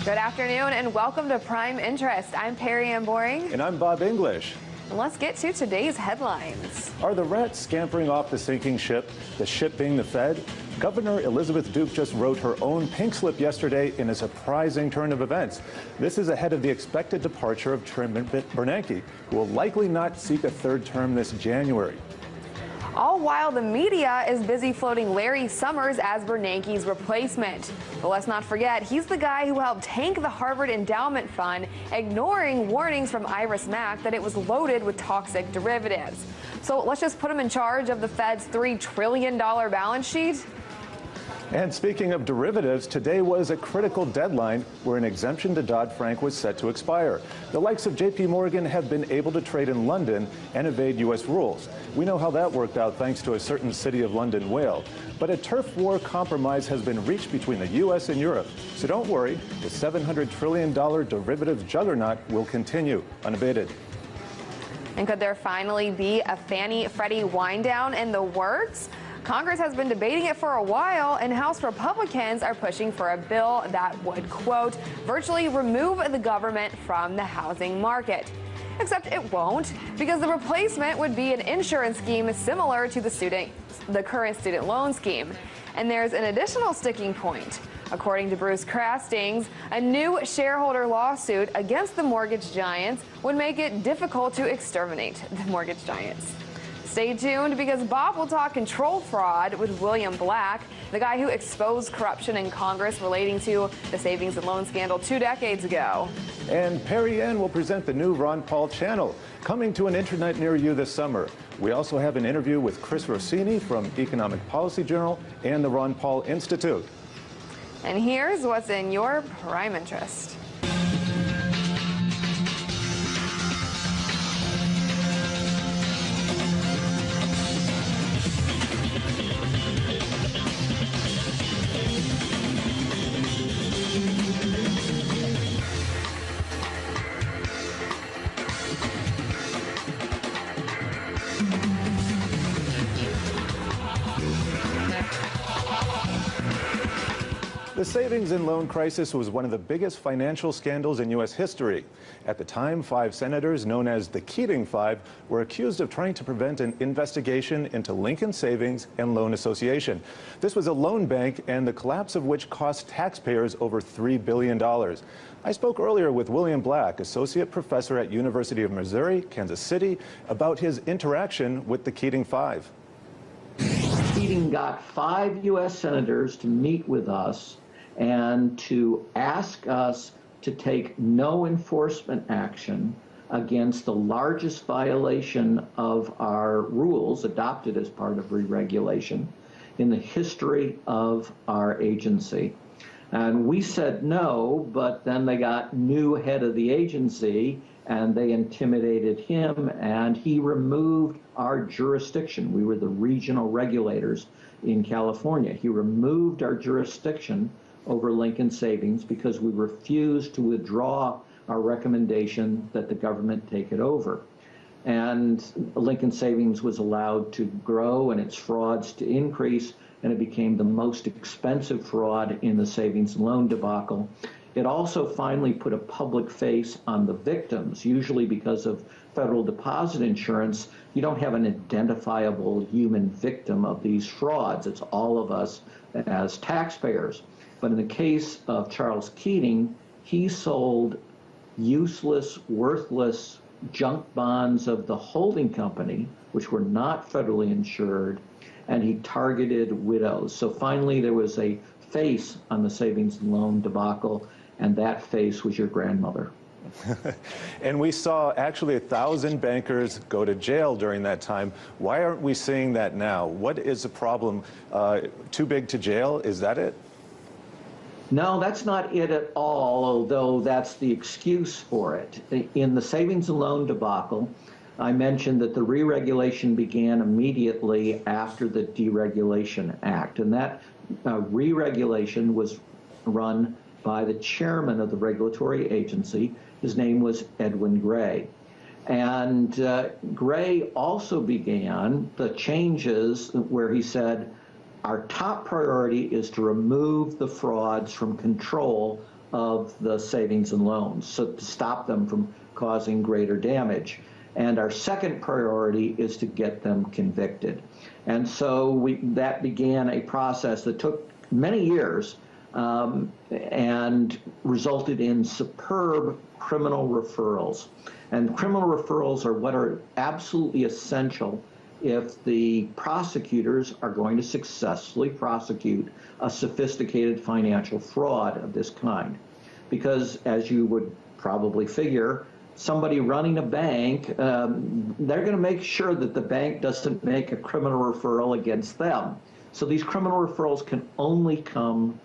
Good afternoon and welcome to Prime Interest. I'm Perry Ann Boring. And I'm Bob English. And let's get to today's headlines. Are the rats scampering off the sinking ship, the ship being the Fed? Governor Elizabeth Duke just wrote her own pink slip yesterday in a surprising turn of events. This is ahead of the expected departure of Chairman Bernanke, who will likely not seek a third term this January. All while the media is busy floating Larry Summers as Bernanke's replacement. But let's not forget, he's the guy who helped tank the Harvard Endowment Fund, ignoring warnings from Iris Mack that it was loaded with toxic derivatives. So let's just put him in charge of the Fed's $3 trillion balance sheet. And speaking of derivatives, today was a critical deadline where an exemption to Dodd-Frank was set to expire. The likes of JP Morgan have been able to trade in London and evade U.S. rules. We know how that worked out thanks to a certain City of London whale. But a turf war compromise has been reached between the U.S. and Europe. So don't worry, the $700 trillion derivatives juggernaut will continue unabated. And could there finally be a Fannie-Freddie wind-down in the works? Congress has been debating it for a while, and House Republicans are pushing for a bill that would, quote, virtually remove the government from the housing market. Except it won't, because the replacement would be an insurance scheme similar to the current student loan scheme. And there's an additional sticking point. According to Bruce Crastings, a new shareholder lawsuit against the mortgage giants would make it difficult to exterminate the mortgage giants. Stay tuned, because Bob will talk control fraud with William Black, the guy who exposed corruption in Congress relating to the savings and loan scandal 2 decades ago. And Perry Ann will present the new Ron Paul channel, coming to an internet near you this summer. We also have an interview with Chris Rossini from Economic Policy Journal and the Ron Paul Institute. And here's what's in your prime interest. The savings and loan crisis was one of the biggest financial scandals in U.S. history. At the time, 5 senators, known as the Keating Five, were accused of trying to prevent an investigation into Lincoln Savings and Loan Association. This was a loan bank, and the collapse of which cost taxpayers over $3 billion. I spoke earlier with William Black, associate professor at University of Missouri, Kansas City, about his interaction with the Keating Five. Keating got 5 U.S. senators to meet with us and to ask us to take no enforcement action against the largest violation of our rules adopted as part of re-regulation in the history of our agency. And we said no, but then they got new head of the agency and they intimidated him, and he removed our jurisdiction. We were the regional regulators in California. He removed our jurisdiction over Lincoln Savings because we refused to withdraw our recommendation that the government take it over. And Lincoln Savings was allowed to grow and its frauds to increase, and it became the most expensive fraud in the savings and loan debacle. It also finally put a public face on the victims. Usually because of federal deposit insurance, you don't have an identifiable human victim of these frauds. It's all of us as taxpayers. But in the case of Charles Keating, he sold useless, worthless junk bonds of the holding company, which were not federally insured, and he targeted widows. So finally there was a face on the savings and loan debacle, and that face was your grandmother. And we saw actually 1,000 bankers go to jail during that time. Why aren't we seeing that now? What is the problem? Too big to jail? Is that it? No, that's not it at all, although that's the excuse for it. In the savings and loan debacle, I mentioned that the re-regulation began immediately after the Deregulation Act, and that re-regulation was run by the chairman of the regulatory agency. His name was Edwin Gray. And Gray also began the changes where he said, our top priority is to remove the frauds from control of the savings and loans, so to stop them from causing greater damage. And our second priority is to get them convicted. And so that began a process that took many years and resulted in superb criminal referrals. And criminal referrals are what are absolutely essential if the prosecutors are going to successfully prosecute a sophisticated financial fraud of this kind. Because, as you would probably figure, somebody running a bank, they're going to make sure that the bank doesn't make a criminal referral against them. So these criminal referrals can only come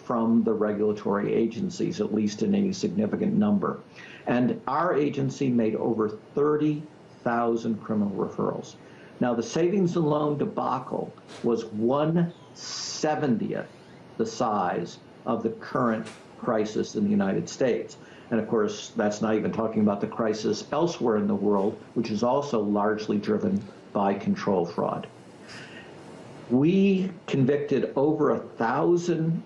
from the regulatory agencies, at least in any significant number. And our agency made over 30,000 criminal referrals. Now, the savings and loan debacle was 1/70th the size of the current crisis in the United States. And of course, that's not even talking about the crisis elsewhere in the world, which is also largely driven by control fraud. We convicted over 1,000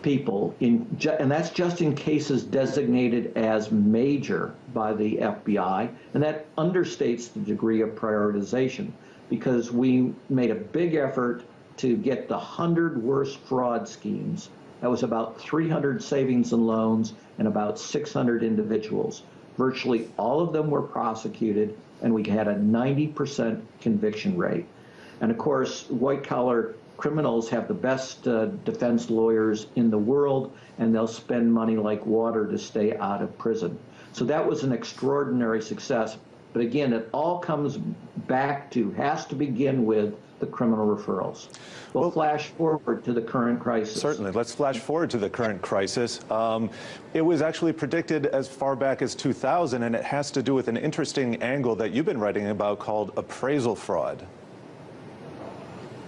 people, and that's just in cases designated as major by the FBI, and that understates the degree of prioritization, because we made a big effort to get the 100 worst fraud schemes. That was about 300 savings and loans and about 600 individuals. Virtually all of them were prosecuted, and we had a 90% conviction rate. And of course, white-collar criminals have the best defense lawyers in the world, and they'll spend money like water to stay out of prison. So that was an extraordinary success. But again, it all comes back to, has to begin with the criminal referrals. We'll flash forward to the current crisis. Certainly. Let's flash forward to the current crisis. It was actually predicted as far back as 2000, and it has to do with an interesting angle that you've been writing about called appraisal fraud.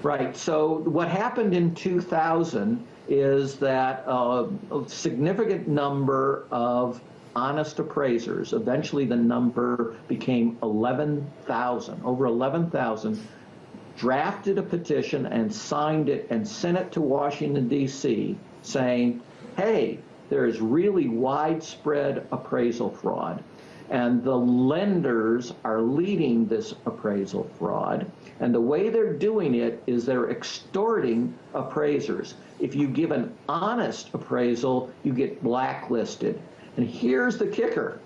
Right. So what happened in 2000 is that a significant number of honest appraisers, eventually the number became 11,000, over 11,000, drafted a petition and signed it and sent it to Washington, D.C., saying, hey, there's really widespread appraisal fraud, and the lenders are leading this appraisal fraud. And the way they're doing it is they're extorting appraisers. If you give an honest appraisal, you get blacklisted. And here's the kicker.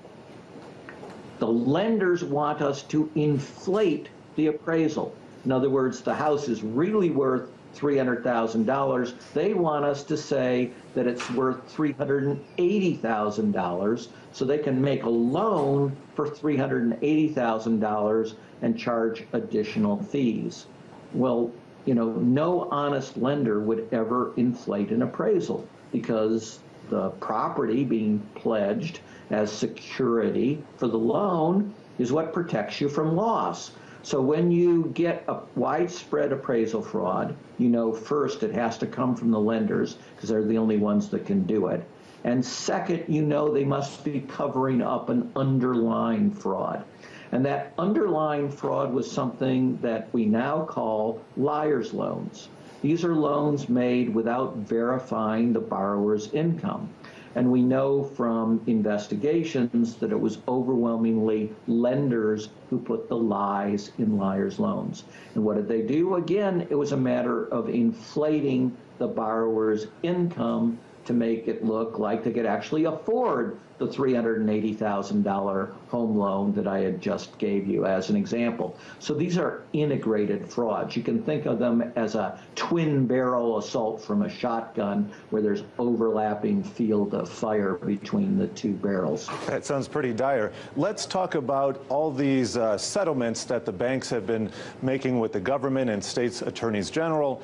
The lenders want us to inflate the appraisal. In other words, the house is really worth $300,000. They want us to say that it's worth $380,000, so they can make a loan for $380,000 and charge additional fees. Well, you know, no honest lender would ever inflate an appraisal, because the property being pledged as security for the loan is what protects you from loss. So when you get a widespread appraisal fraud, you know, first, it has to come from the lenders, because they're the only ones that can do it. And second, you know, they must be covering up an underlying fraud. And that underlying fraud was something that we now call liar's loans. These are loans made without verifying the borrower's income. And we know from investigations that it was overwhelmingly lenders who put the lies in liar's loans. And what did they do? Again, it was a matter of inflating the borrower's income to make it look like they could actually afford the $380,000 home loan that I had just gave you as an example. So these are integrated frauds. You can think of them as a twin barrel assault from a shotgun, where there's overlapping field of fire between the two barrels. That sounds pretty dire. Let's talk about all these settlements that the banks have been making with the government and states attorneys general.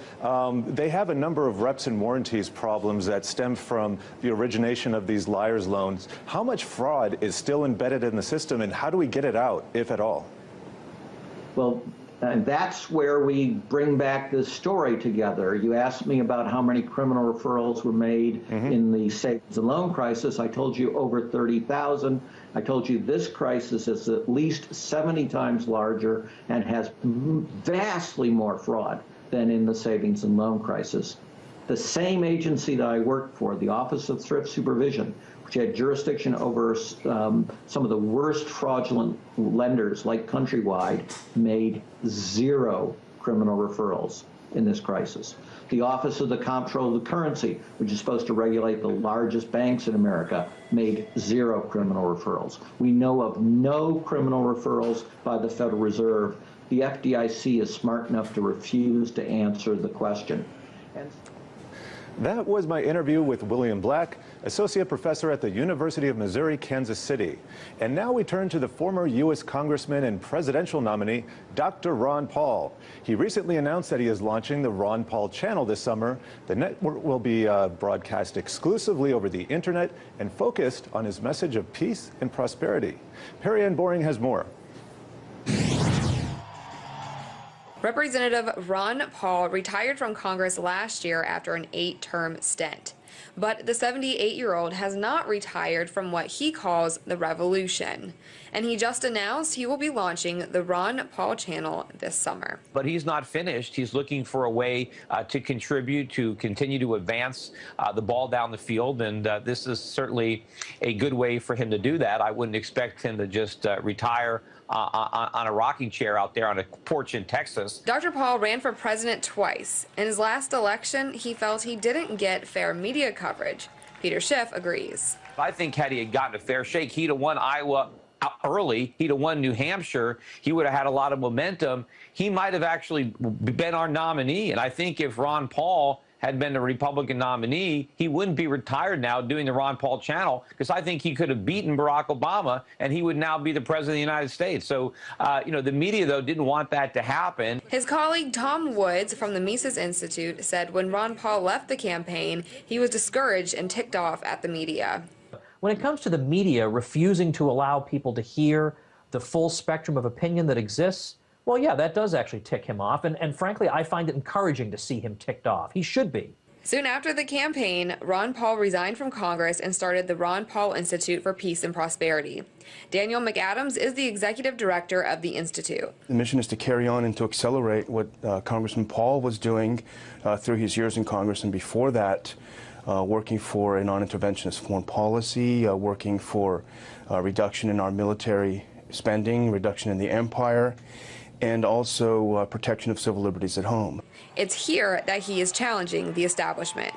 They have a number of reps and warranties problems that stem from the origination of these liar's loans. How much fraud is still embedded in the system, and how do we get it out, if at all? Well, that's where we bring back this story together. You asked me about how many criminal referrals were made in the savings and loan crisis. I told you over 30,000. I told you this crisis is at least 70 times larger and has vastly more fraud than in the savings and loan crisis. The same agency that I worked for, the Office of Thrift Supervision, which had jurisdiction over some of the worst fraudulent lenders like Countrywide, made 0 criminal referrals in this crisis. The Office of the Comptroller of the Currency, which is supposed to regulate the largest banks in America, made 0 criminal referrals. We know of no criminal referrals by the Federal Reserve. The FDIC is smart enough to refuse to answer the question. That was my interview with William Black, Associate Professor at the University of Missouri, Kansas City. And now we turn to the former U.S. Congressman and presidential nominee, Dr. Ron Paul. He recently announced that he is launching the Ron Paul channel this summer. The network will be broadcast exclusively over the internet and focused on his message of peace and prosperity. Perry Ann Boring has more. Representative Ron Paul retired from Congress last year after an 8-term stint. But the 78-year-old has not retired from what he calls the revolution. And he just announced he will be launching the Ron Paul channel this summer. But he's not finished. He's looking for a way to contribute, to continue to advance the ball down the field. And this is certainly a good way for him to do that. I wouldn't expect him to just retire on a rocking chair out there on a porch in Texas. Dr. Paul ran for president twice. In his last election, he felt he didn't get fair media coverage. Peter Schiff agrees. I think had he had gotten a fair shake, he'd have won Iowa early. He'd have won New Hampshire. He would have had a lot of momentum. He might have actually been our nominee. And I think if Ron Paul had been the Republican nominee, he wouldn't be retired now doing the Ron Paul channel, because I think he could have beaten Barack Obama and he would now be the president of the United States. So, the media, though, didn't want that to happen. His colleague Tom Woods from the Mises Institute said when Ron Paul left the campaign, he was discouraged and ticked off at the media. When it comes to the media refusing to allow people to hear the full spectrum of opinion that exists, well, yeah, that does actually tick him off. And frankly, I find it encouraging to see him ticked off. He should be. Soon after the campaign, Ron Paul resigned from Congress and started the Ron Paul Institute for Peace and Prosperity. Daniel McAdams is the executive director of the Institute. The mission is to carry on and to accelerate what Congressman Paul was doing through his years in Congress, and before that, working for a non-interventionist foreign policy, working for reduction in our military spending, reduction in the empire, and also protection of civil liberties at home. It's here that he is challenging the establishment.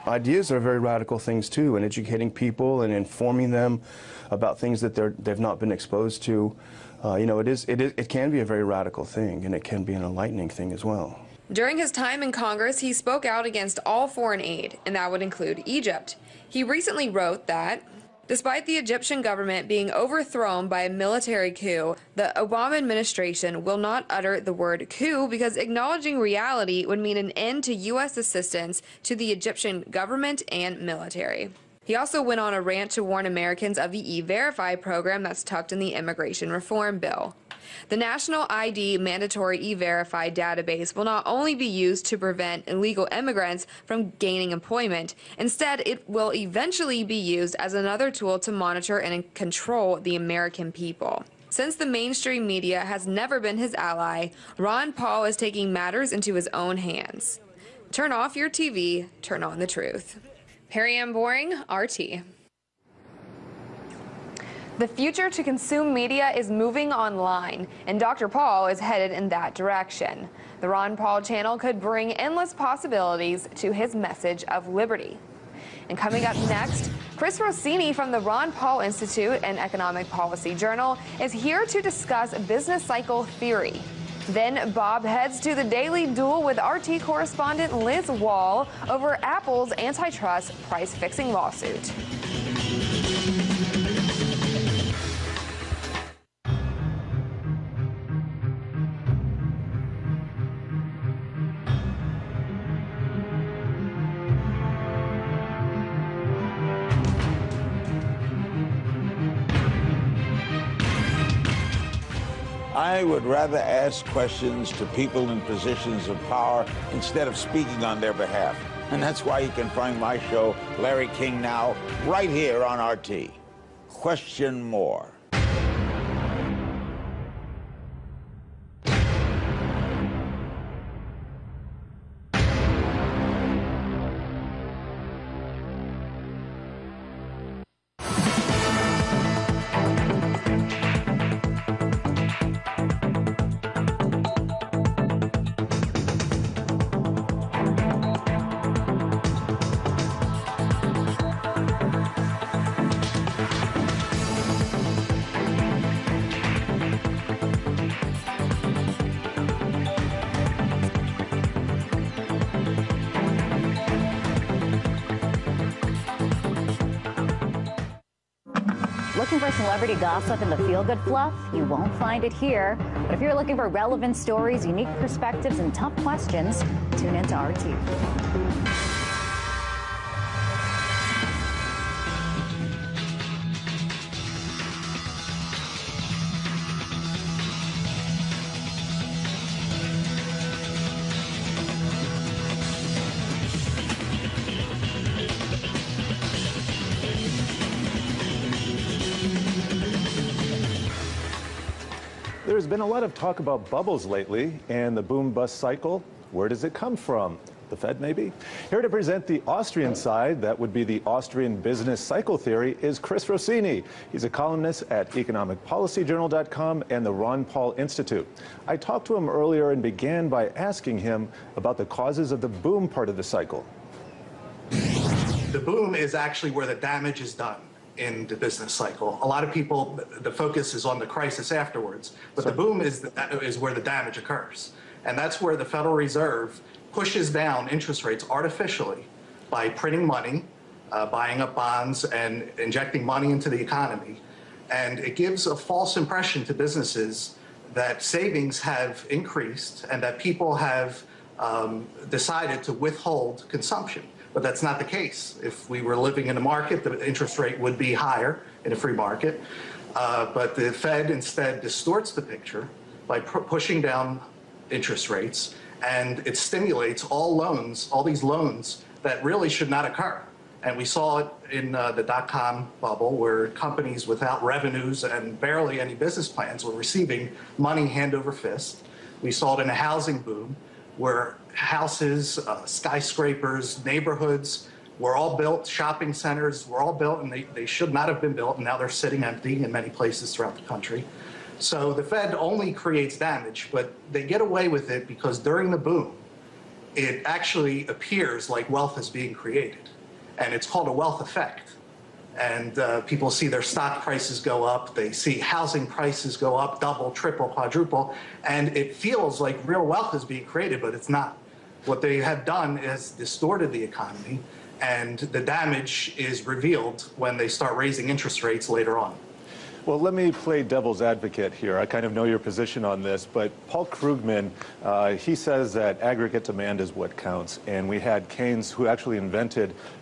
Ideas are very radical things too, and educating people and informing them about things that they've not been exposed to. It can be a very radical thing, and it can be an enlightening thing as well. During his time in Congress, he spoke out against all foreign aid, and that would include Egypt. He recently wrote that, despite the Egyptian government being overthrown by a military coup, the Obama administration will not utter the word coup because acknowledging reality would mean an end to U.S. assistance to the Egyptian government and military. He also went on a rant to warn Americans of the E-Verify program that's tucked in the immigration reform bill. The National ID Mandatory E-Verify database will not only be used to prevent illegal immigrants from gaining employment, instead it will eventually be used as another tool to monitor and control the American people. Since the mainstream media has never been his ally, Ron Paul is taking matters into his own hands. Turn off your TV, turn on the truth. Perry Ann Boring, RT. The future to consume media is moving online, and Dr. Paul is headed in that direction. The Ron Paul channel could bring endless possibilities to his message of liberty. And coming up next, Chris Rossini from the Ron Paul Institute and Economic Policy Journal is here to discuss business cycle theory. Then Bob heads to the daily duel with RT correspondent Liz Wall over Apple's antitrust price-fixing lawsuit. I would rather ask questions to people in positions of power instead of speaking on their behalf. And that's why you can find my show, Larry King Now, right here on RT. Question more. looking for celebrity gossip and the feel-good fluff, you won't find it here. But if you're looking for relevant stories, unique perspectives, and tough questions, tune into RT. There's been a lot of talk about bubbles lately and the boom-bust cycle. Where does it come from? The Fed, maybe? Here to present the Austrian side, that would be the Austrian business cycle theory, is Chris Rossini. He's a columnist at economicpolicyjournal.com and the Ron Paul Institute. I talked to him earlier and began by asking him about the causes of the boom part of the cycle. The boom is actually where the damage is done in the business cycle. A lot of people, the focus is on the crisis afterwards, but the boom is where the damage occurs. And that's where the Federal Reserve pushes down interest rates artificially by printing money, buying up bonds, and injecting money into the economy. And it gives a false impression to businesses that savings have increased and that people have decided to withhold consumption. But that's not the case. If we were living in a market, the interest rate would be higher in a free market. But the Fed instead distorts the picture by pushing down interest rates, and it stimulates all loans, all these loans that really should not occur. And we saw it in the dot-com bubble, where companies without revenues and barely any business plans were receiving money hand over fist. We saw it in a housing boom, where houses, skyscrapers, neighborhoods were all built, shopping centers were all built, and they should not have been built, and now they're sitting empty in many places throughout the country. So the Fed only creates damage, but they get away with it because during the boom, it actually appears like wealth is being created, and it's called a wealth effect. And people see their stock prices go up, they see housing prices go up, double, triple, quadruple, and it feels like real wealth is being created, but it's not. What they have done is distorted the economy, and the damage is revealed when they start raising interest rates later on. Well, let me play devil's advocate here. I kind of know your position on this, but Paul Krugman, he says that aggregate demand is what counts. And we had Keynes, who actually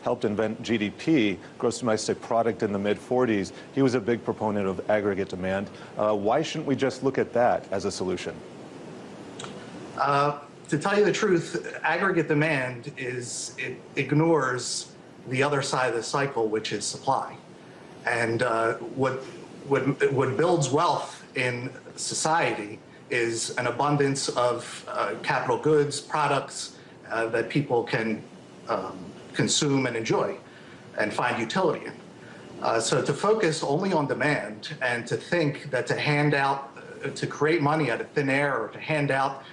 helped invent GDP, gross domestic product, in the mid-40s. He was a big proponent of aggregate demand. Why shouldn't we just look at that as a solution? To tell you the truth, aggregate demand it ignores the other side of the cycle, which is supply. And what builds wealth in society is an abundance of capital goods, products that people can consume and enjoy and find utility in. So to focus only on demand and to think that to create money out of thin air, or to hand out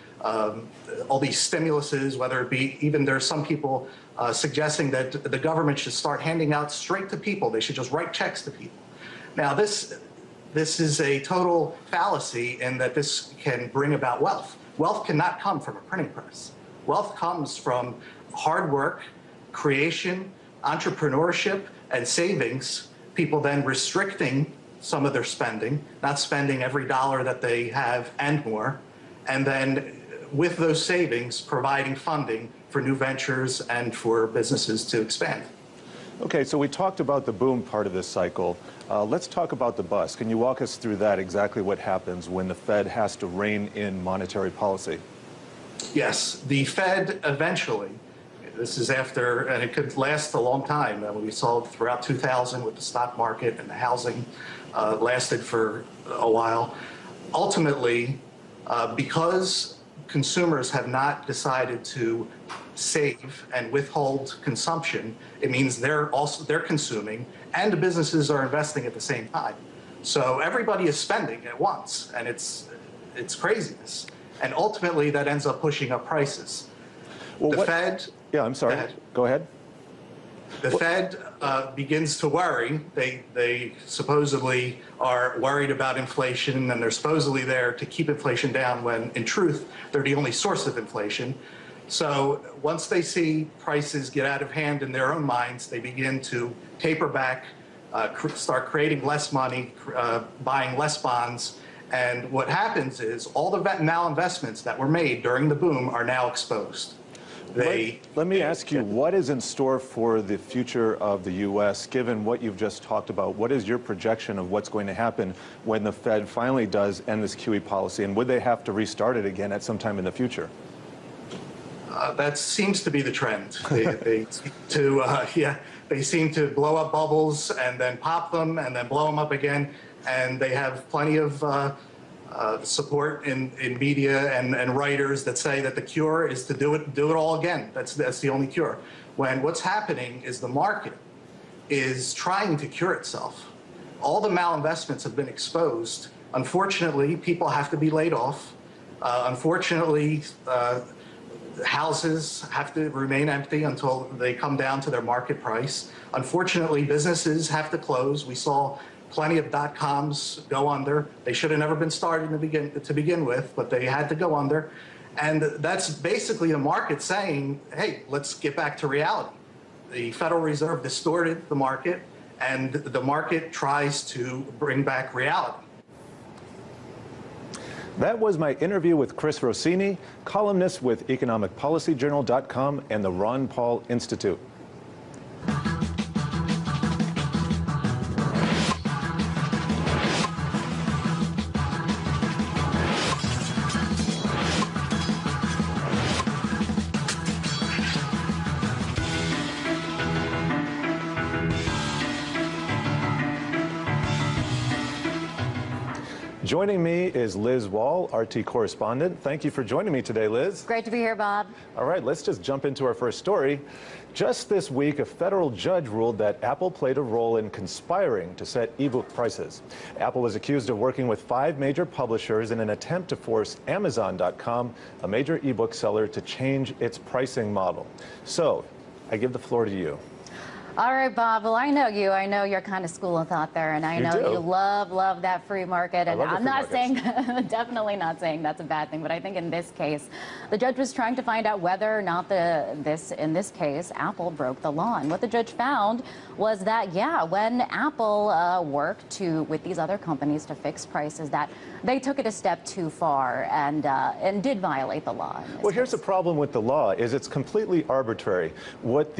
all these stimuluses, whether it be, even there's some people suggesting that the government should start handing out straight to people. They should just write checks to people. Now, this is a total fallacy in that this can bring about wealth. Wealth cannot come from a printing press. Wealth comes from hard work, creation, entrepreneurship, and savings, people then restricting some of their spending, not spending every dollar that they have and more, and then with those savings, providing funding for new ventures and for businesses to expand. Okay, so we talked about the boom part of this cycle. Let's talk about the bust. Can you walk us through that, exactly what happens when the Fed has to rein in monetary policy? Yes, the Fed eventually, this is after, and it could last a long time. We saw throughout 2000 with the stock market and the housing, lasted for a while. Ultimately, because consumers have not decided to save and withhold consumption, it means they're consuming, and the businesses are investing at the same time. So everybody is spending at once, and it's craziness. And ultimately, that ends up pushing up prices. Well, the Fed... Yeah, I'm sorry. Go ahead. The Fed begins to worry. They supposedly are worried about inflation, and they're supposedly there to keep inflation down when, in truth, they're the only source of inflation. So once they see prices get out of hand in their own minds, they begin to taper back start creating less money, buying less bonds. And what happens is all the malinvestments that were made during the boom are now exposed. Let me ask you, what is in store for the future of the U.S., given what you've just talked about? What is your projection of what's going to happen when the Fed finally does end this QE policy? And would they have to restart it again at some time in the future? That seems to be the trend. They seem to blow up bubbles and then pop them and then blow them up again. And they have plenty of support in media and writers that say that the cure is to do it all again. That's the only cure. When what's happening is the market is trying to cure itself. All the malinvestments have been exposed. Unfortunately, people have to be laid off. Unfortunately, houses have to remain empty until they come down to their market price. Unfortunately, businesses have to close. We saw plenty of .coms go under. They should have never been started to begin with, but they had to go under. And that's basically the market saying, hey, let's get back to reality. The Federal Reserve distorted the market, and the market tries to bring back reality. That was my interview with Chris Rossini, columnist with economicpolicyjournal.com and the Ron Paul Institute. Joining me is Liz Wall, RT correspondent. Thank you for joining me today, Liz. Great to be here, Bob. All right, let's just jump into our first story. Just this week, a federal judge ruled that Apple played a role in conspiring to set ebook prices. Apple was accused of working with 5 major publishers in an attempt to force Amazon.com, a major ebook seller, to change its pricing model. So, I give the floor to you. All right, Bob. Well, I know you. I know you're kind of school of thought there, and I know you love that free market. And I'm not saying, definitely not saying that's a bad thing, but I think in this case, the judge was trying to find out whether or not in this case, Apple broke the law. And what the judge found was that, yeah, when Apple worked with these other companies to fix prices, that they took it a step too far and did violate the law. Well, here's the problem with the law: is it's completely arbitrary. What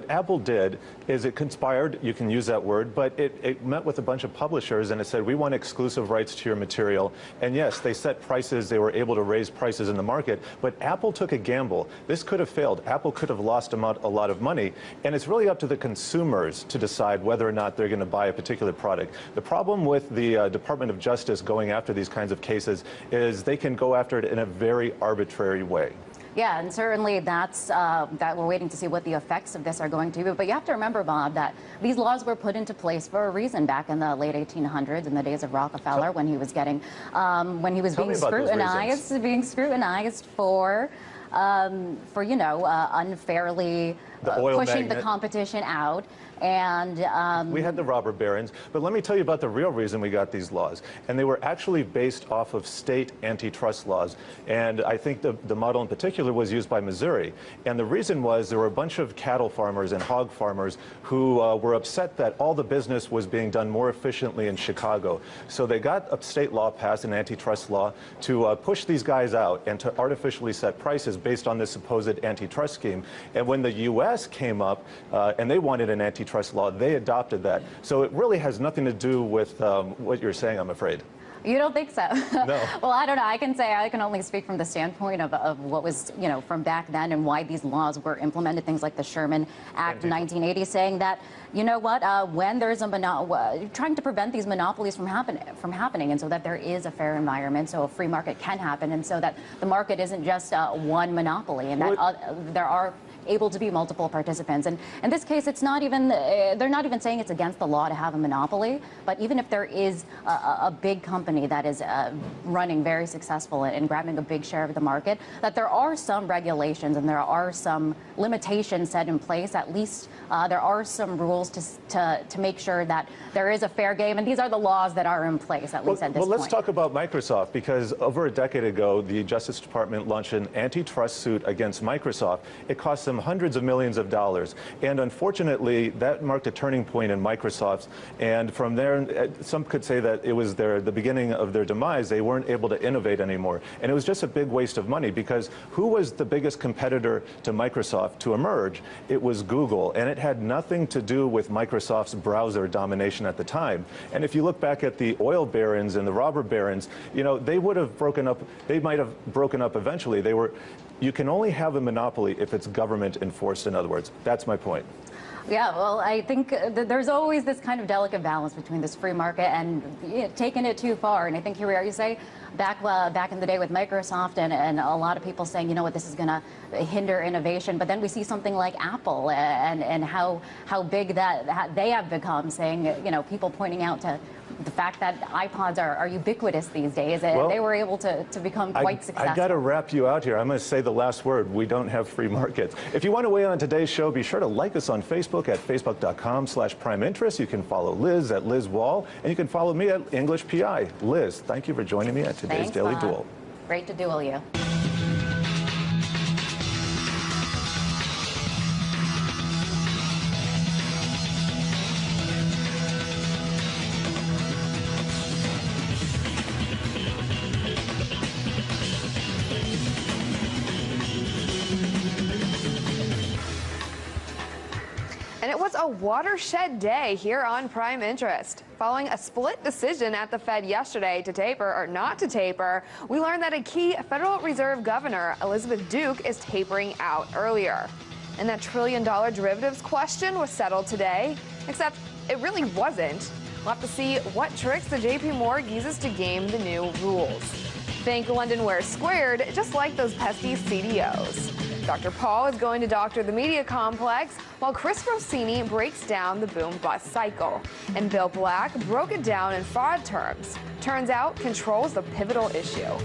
Apple did is it conspired, you can use that word, but it met with a bunch of publishers and it said, we want exclusive rights to your material. And yes, they set prices, they were able to raise prices in the market, but Apple took a gamble. This could have failed. Apple could have lost a lot of money, and it's really up to the consumers to decide whether or not they're going to buy a particular product. The problem with the Department of Justice going after these kinds of cases is they can go after it in a very arbitrary way. Yeah, and certainly that we're waiting to see what the effects of this are going to be. But you have to remember, Bob, that these laws were put into place for a reason back in the late 1800s, in the days of Rockefeller, when he was being scrutinized for unfairly pushing the competition out. And we had the robber barons, but let me tell you about the real reason we got these laws. And they were actually based off of state antitrust laws. And I think the model in particular was used by Missouri. And the reason was there were a bunch of cattle farmers and hog farmers who were upset that all the business was being done more efficiently in Chicago. So they got a state law passed, an antitrust law, to push these guys out and to artificially set prices based on this supposed antitrust scheme. And when the U.S. came up and they wanted an antitrust law, they adopted that. So it really has nothing to do with what you're saying, I'm afraid. You don't think so? No. Well, I don't know. I can only speak from the standpoint of what was, from back then and why these laws were implemented. Things like the Sherman Act in 1980, saying that, you know what, when there's trying to prevent these monopolies from happening, and so that there is a fair environment, so a free market can happen, and so that the market isn't just one monopoly, and that there are able to be multiple participants. And in this case, it's not even, they're not even saying it's against the law to have a monopoly, but even if there is a big company that is running very successful and grabbing a big share of the market, that there are some regulations and there are some limitations set in place. At least there are some rules to make sure that there is a fair game, and these are the laws that are in place, at least at this point. Well, let's talk about Microsoft, because over a decade ago, the Justice Department launched an antitrust suit against Microsoft. It cost them them hundreds of millions of dollars. And unfortunately, that marked a turning point in Microsoft's. And from there, some could say that it was the beginning of their demise. They weren't able to innovate anymore. And it was just a big waste of money, because who was the biggest competitor to Microsoft to emerge? It was Google. And it had nothing to do with Microsoft's browser domination at the time. And if you look back at the oil barons and the robber barons, you know, they would have broken up. They might have broken up eventually. You can only have a monopoly if it's government enforced, in other words. That's my point. Yeah, well, I think there's always this kind of delicate balance between this free market and taking it too far. And I think here we are, you say, back in the day with Microsoft and a lot of people saying, you know what, this is going to hinder innovation. But then we see something like Apple and how big that they have become, saying, you know, people pointing out to the fact that iPods are ubiquitous these days. Well, they were able to become quite successful. I've got to wrap you out here. I'm going to say the last word. We don't have free markets. If you want to weigh in on today's show, be sure to like us on Facebook at facebook.com/primeinterest. You can follow Liz at Liz Wall, and you can follow me at English PI. Liz, thank you for joining me at today's Daily Duel. Great to duel you. And it was a watershed day here on Prime Interest. Following a split decision at the Fed yesterday to taper or not to taper, we learned that a key Federal Reserve Governor, Elizabeth Duke, is tapering out earlier. And that trillion-dollar derivatives question was settled today, except it really wasn't. We'll have to see what tricks the JP Morgan uses to game the new rules. Think London wears squared, just like those pesky CDOs. Dr. Paul is going to doctor the media complex, while Chris Rossini breaks down the boom-bust cycle. And Bill Black broke it down in fraud terms. Turns out, control's the pivotal issue.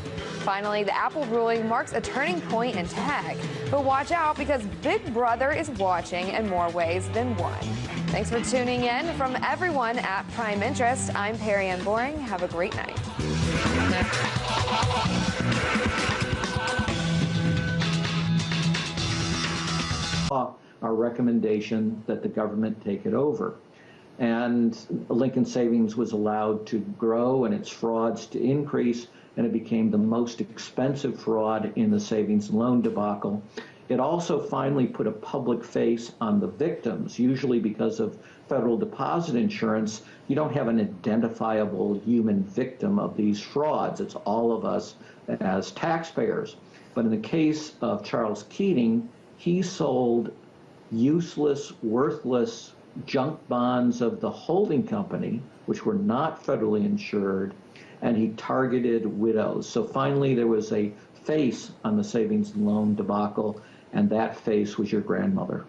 Finally, the Apple ruling marks a turning point in tech. But watch out, because Big Brother is watching in more ways than one. Thanks for tuning in. From everyone at Prime Interest, I'm Perry Ann Boring. Have a great night. Our recommendation that the government take it over. And Lincoln Savings was allowed to grow and its frauds to increase, and it became the most expensive fraud in the savings and loan debacle. It also finally put a public face on the victims. Usually because of federal deposit insurance, you don't have an identifiable human victim of these frauds. It's all of us as taxpayers. But in the case of Charles Keating, he sold useless, worthless junk bonds of the holding company, which were not federally insured, and he targeted widows. So finally there was a face on the savings and loan debacle, and that face was your grandmother.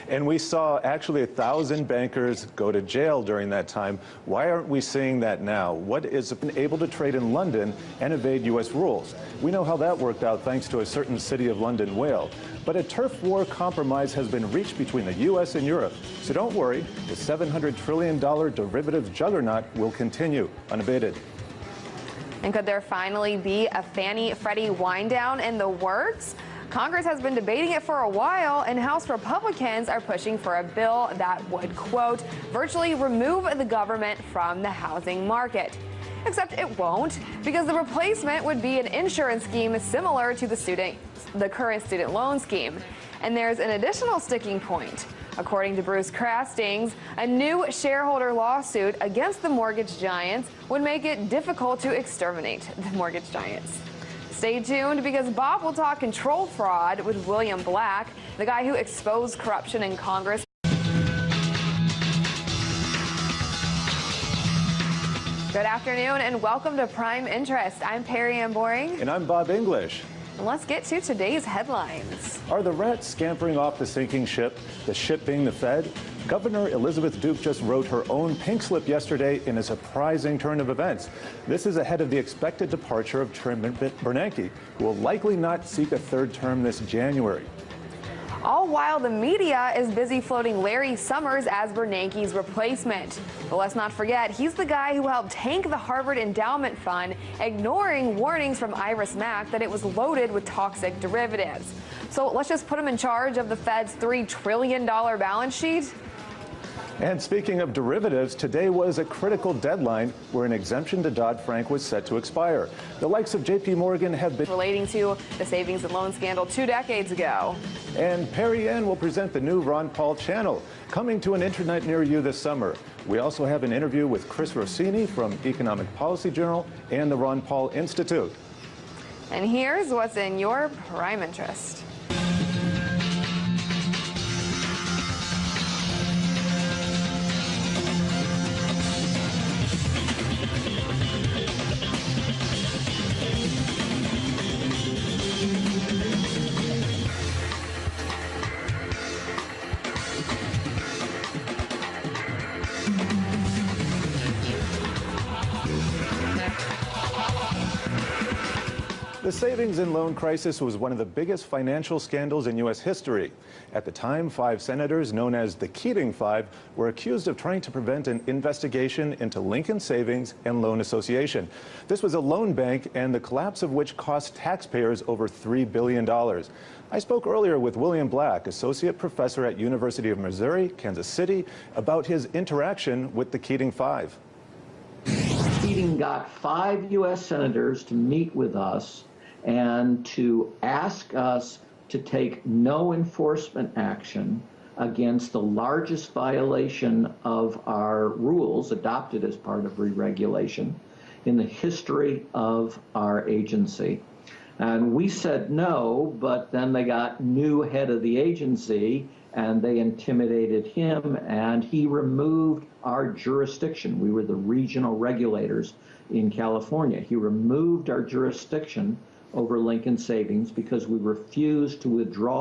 And we saw actually 1,000 bankers go to jail during that time. Why aren't we seeing that now? What is able to trade in London and evade U.S. rules? We know how that worked out thanks to a certain City of London whale. But a turf war compromise has been reached between the U.S. and Europe. So don't worry, the $700 trillion derivatives juggernaut will continue unabated. And could there finally be a Fannie Freddie wind down in the works? Congress has been debating it for a while, and House Republicans are pushing for a bill that would, quote, virtually remove the government from the housing market. Except it won't, because the replacement would be an insurance scheme similar to the current student loan scheme. And there's an additional sticking point. According to Bruce Crastings, a new shareholder lawsuit against the mortgage giants would make it difficult to exterminate the mortgage giants. Stay tuned, because Bob will talk control fraud with William Black, the guy who exposed corruption in Congress. Good afternoon and welcome to Prime Interest. I'm Perry Ann Boring. And I'm Bob English. And let's get to today's headlines. Are the rats scampering off the sinking ship, the ship being the Fed? Governor Elizabeth Duke just wrote her own pink slip yesterday in a surprising turn of events. This is ahead of the expected departure of Chairman Bernanke, who will likely not seek a third term this January. All while the media is busy floating Larry Summers as Bernanke's replacement. But let's not forget, he's the guy who helped tank the Harvard Endowment Fund, ignoring warnings from Iris Mack that it was loaded with toxic derivatives. So let's just put him in charge of the Fed's $3 trillion balance sheet. And speaking of derivatives, today was a critical deadline where an exemption to Dodd-Frank was set to expire. The likes of JP Morgan have been relating to the savings and loan scandal 2 decades ago. And Perry Ann will present the new Ron Paul channel, coming to an internet near you this summer. We also have an interview with Chris Rossini from Economic Policy Journal and the Ron Paul Institute. And here's what's in your prime interest. The savings and loan crisis was one of the biggest financial scandals in U.S. history. At the time, 5 senators, known as the Keating Five, were accused of trying to prevent an investigation into Lincoln Savings and Loan Association. This was a loan bank, and the collapse of which cost taxpayers over $3 billion. I spoke earlier with William Black, associate professor at University of Missouri, Kansas City, about his interaction with the Keating Five. Keating got 5 U.S. senators to meet with us and to ask us to take no enforcement action against the largest violation of our rules adopted as part of re-regulation in the history of our agency. And we said no, but then they got new head of the agency and they intimidated him, and he removed our jurisdiction. We were the regional regulators in California. He removed our jurisdiction over Lincoln Savings because we refused to withdraw